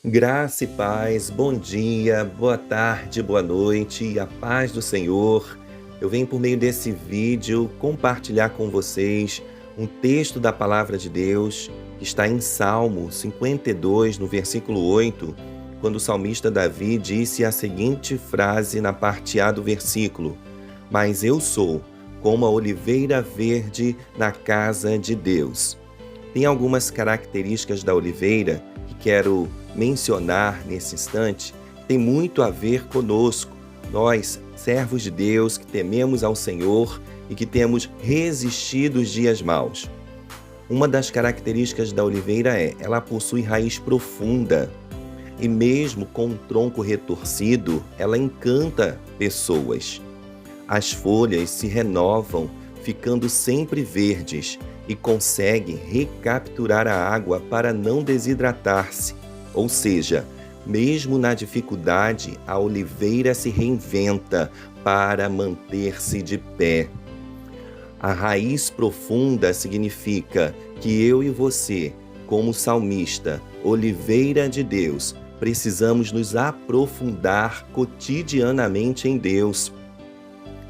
Graça e paz, bom dia, boa tarde, boa noite e a paz do Senhor. Eu venho por meio desse vídeo compartilhar com vocês um texto da Palavra de Deus que está em Salmo 52, no versículo 8, quando o salmista Davi disse a seguinte frase na parte A do versículo: "Mas eu sou como a oliveira verde na casa de Deus." Tem algumas características da oliveira que quero mencionar nesse instante, tem muito a ver conosco, nós, servos de Deus, que tememos ao Senhor e que temos resistido os dias maus. Uma das características da oliveira ela possui raiz profunda e mesmo com um tronco retorcido, ela encanta pessoas. As folhas se renovam, ficando sempre verdes, e consegue recapturar a água para não desidratar-se. Ou seja, mesmo na dificuldade, a oliveira se reinventa para manter-se de pé. A raiz profunda significa que eu e você, como salmista, oliveira de Deus, precisamos nos aprofundar cotidianamente em Deus.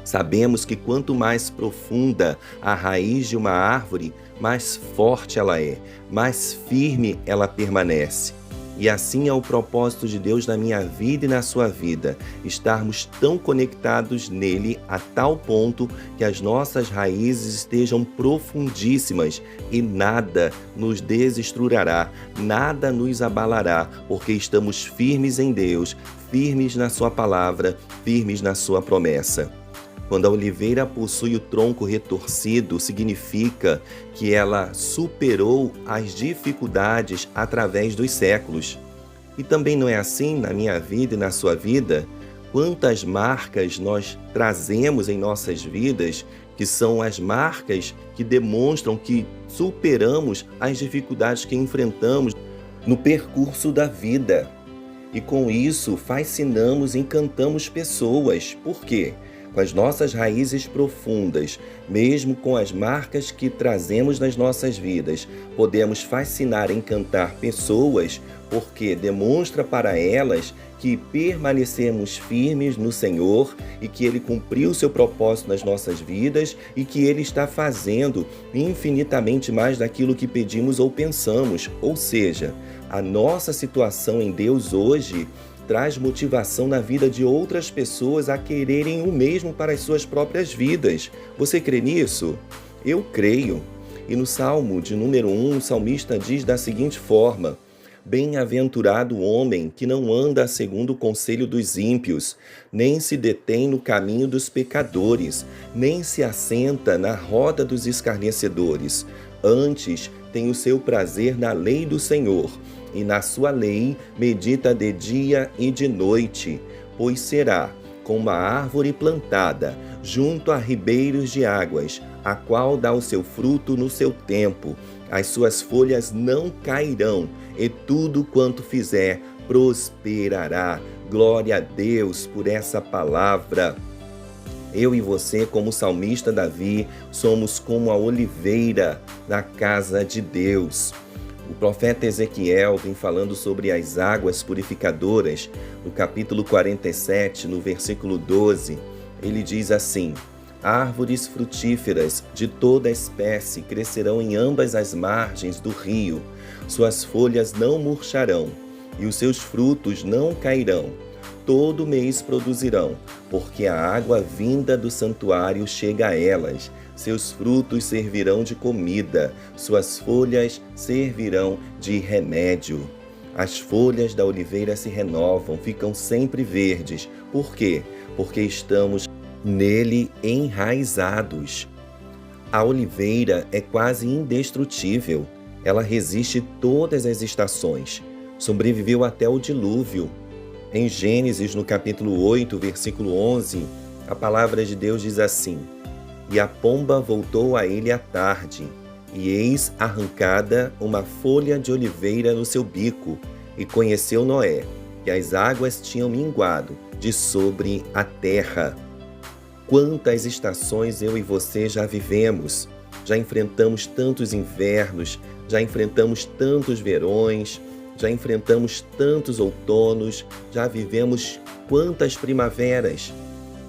Sabemos que quanto mais profunda a raiz de uma árvore, mais forte ela é, mais firme ela permanece. E assim é o propósito de Deus na minha vida e na sua vida, estarmos tão conectados nele a tal ponto que as nossas raízes estejam profundíssimas e nada nos desestruirá, nada nos abalará, porque estamos firmes em Deus, firmes na sua palavra, firmes na sua promessa. Quando a oliveira possui o tronco retorcido, significa que ela superou as dificuldades através dos séculos. E também não é assim na minha vida e na sua vida? Quantas marcas nós trazemos em nossas vidas, que são as marcas que demonstram que superamos as dificuldades que enfrentamos no percurso da vida. E com isso fascinamos e encantamos pessoas. Por quê? Com as nossas raízes profundas, mesmo com as marcas que trazemos nas nossas vidas, podemos fascinar e encantar pessoas, porque demonstra para elas que permanecemos firmes no Senhor e que Ele cumpriu seu propósito nas nossas vidas e que Ele está fazendo infinitamente mais daquilo que pedimos ou pensamos. Ou seja, a nossa situação em Deus hoje traz motivação na vida de outras pessoas a quererem o mesmo para as suas próprias vidas. Você crê nisso? Eu creio. E no Salmo de número 1, o salmista diz da seguinte forma: "Bem-aventurado o homem que não anda segundo o conselho dos ímpios, nem se detém no caminho dos pecadores, nem se assenta na roda dos escarnecedores. Antes tem o seu prazer na lei do Senhor, e na sua lei medita de dia e de noite, pois será como uma árvore plantada junto a ribeiros de águas, a qual dá o seu fruto no seu tempo. As suas folhas não cairão, e tudo quanto fizer prosperará." Glória a Deus por essa palavra. Eu e você, como o salmista Davi, somos como a oliveira na casa de Deus. O profeta Ezequiel vem falando sobre as águas purificadoras, no capítulo 47, no versículo 12. Ele diz assim: "Árvores frutíferas de toda espécie crescerão em ambas as margens do rio. Suas folhas não murcharão, e os seus frutos não cairão. Todo mês produzirão, porque a água vinda do santuário chega a elas. Seus frutos servirão de comida, suas folhas servirão de remédio." As folhas da oliveira se renovam, ficam sempre verdes. Por quê? Porque estamos nele enraizados. A oliveira é quase indestrutível. Ela resiste todas as estações. Sobreviveu até o dilúvio. Em Gênesis, no capítulo 8, versículo 11, a palavra de Deus diz assim: "E a pomba voltou a ele à tarde, e eis arrancada uma folha de oliveira no seu bico, e conheceu Noé, que as águas tinham minguado de sobre a terra." Quantas estações eu e você já vivemos, já enfrentamos tantos invernos, já enfrentamos tantos verões, Já enfrentamos tantos outonos, já vivemos quantas primaveras.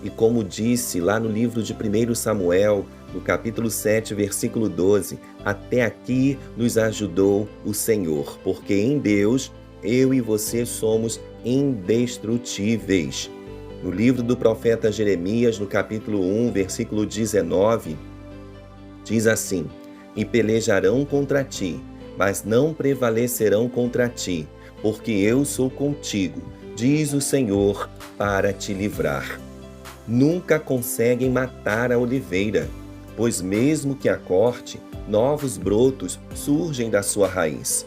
E como disse lá no livro de 1 Samuel, no capítulo 7, versículo 12, até aqui nos ajudou o Senhor, porque em Deus eu e você somos indestrutíveis. No livro do profeta Jeremias, no capítulo 1, versículo 19, diz assim: E pelejarão contra ti, mas não prevalecerão contra ti, porque eu sou contigo, diz o Senhor, para te livrar. Nunca conseguem matar a oliveira, pois mesmo que a corte, novos brotos surgem da sua raiz.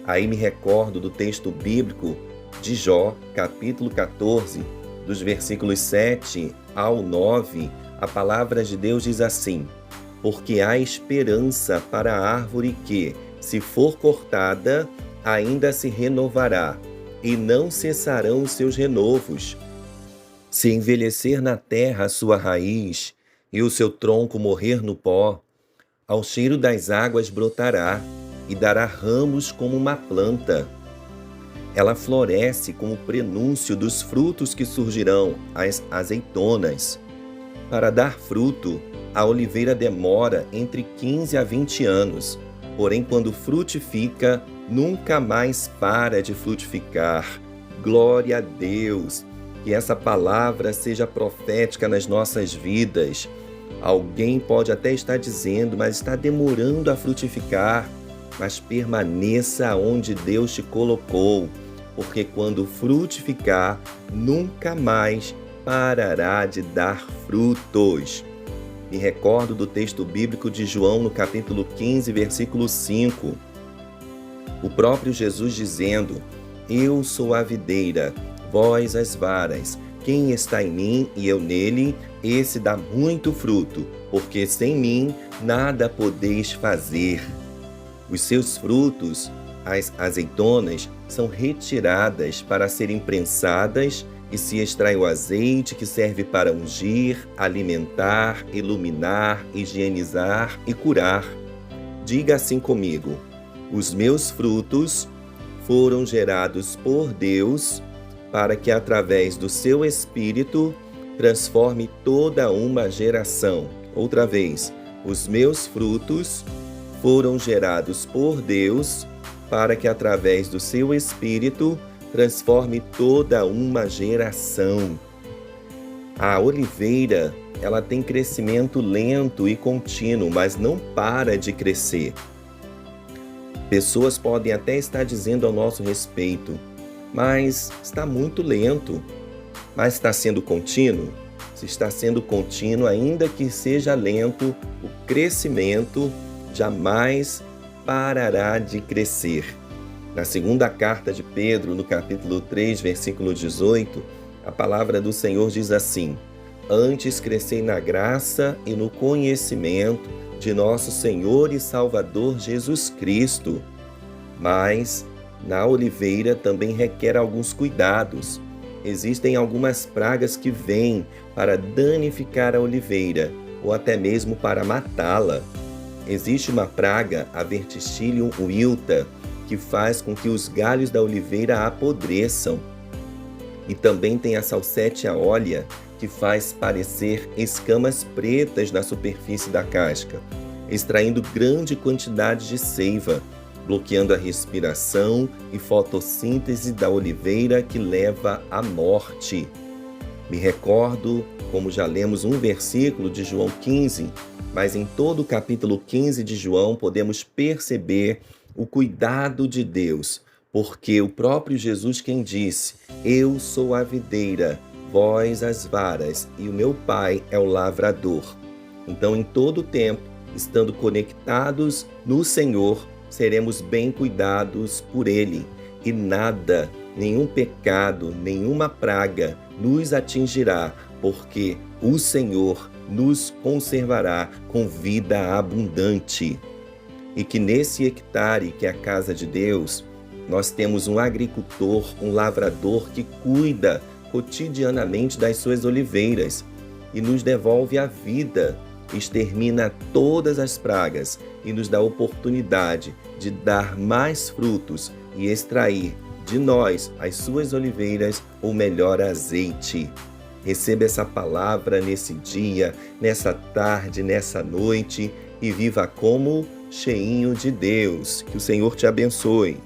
Aí me recordo do texto bíblico de Jó, capítulo 14, dos versículos 7 ao 9, a palavra de Deus diz assim: Porque há esperança para a árvore que, se for cortada, ainda se renovará, e não cessarão os seus renovos. Se envelhecer na terra a sua raiz, e o seu tronco morrer no pó, ao cheiro das águas brotará, e dará ramos como uma planta. Ela floresce como prenúncio dos frutos que surgirão, as azeitonas. Para dar fruto, a oliveira demora entre 15 a 20 anos, porém quando frutifica, nunca mais para de frutificar. Glória a Deus! Que essa palavra seja profética nas nossas vidas. Alguém pode até estar dizendo, mas está demorando a frutificar. Mas permaneça onde Deus te colocou, porque quando frutificar, nunca mais parará de dar frutos. Me recordo do texto bíblico de João, no capítulo 15, versículo 5. O próprio Jesus dizendo: Eu sou a videira, vós as varas. Quem está em mim e eu nele, esse dá muito fruto, porque sem mim nada podeis fazer. Os seus frutos, as azeitonas, são retiradas para serem prensadas e se extrai o azeite que serve para ungir, alimentar, iluminar, higienizar e curar. Diga assim comigo: os meus frutos foram gerados por Deus para que através do seu Espírito transforme toda uma geração. Outra vez, os meus frutos foram gerados por Deus para que através do seu Espírito transforme toda uma geração. A oliveira, ela tem crescimento lento e contínuo, mas não para de crescer. Pessoas podem até estar dizendo ao nosso respeito: mas está muito lento. Mas está sendo contínuo? Se está sendo contínuo, ainda que seja lento, o crescimento jamais parará de crescer. Na segunda carta de Pedro, no capítulo 3, versículo 18, a palavra do Senhor diz assim: Antes crescei na graça e no conhecimento de nosso Senhor e Salvador Jesus Cristo. Mas na oliveira também requer alguns cuidados. Existem algumas pragas que vêm para danificar a oliveira ou até mesmo para matá-la. Existe uma praga, a Verticillium wilt, que faz com que os galhos da oliveira apodreçam. E também tem a Salsetia olea, que faz parecer escamas pretas na superfície da casca, extraindo grande quantidade de seiva, bloqueando a respiração e fotossíntese da oliveira, que leva à morte. Me recordo, como já lemos um versículo de João 15, mas em todo o capítulo 15 de João podemos perceber o cuidado de Deus, porque o próprio Jesus quem disse: Eu sou a videira, vós as varas, e o meu Pai é o lavrador. Então, em todo o tempo, estando conectados no Senhor, seremos bem cuidados por Ele, e nada, nenhum pecado, nenhuma praga nos atingirá, porque o Senhor nos conservará com vida abundante. E que nesse hectare, que é a casa de Deus, nós temos um agricultor, um lavrador que cuida cotidianamente das suas oliveiras e nos devolve a vida, extermina todas as pragas e nos dá a oportunidade de dar mais frutos e extrair de nós, as suas oliveiras, o melhor azeite. Receba essa palavra nesse dia, nessa tarde, nessa noite e viva como cheinho de Deus. Que o Senhor te abençoe.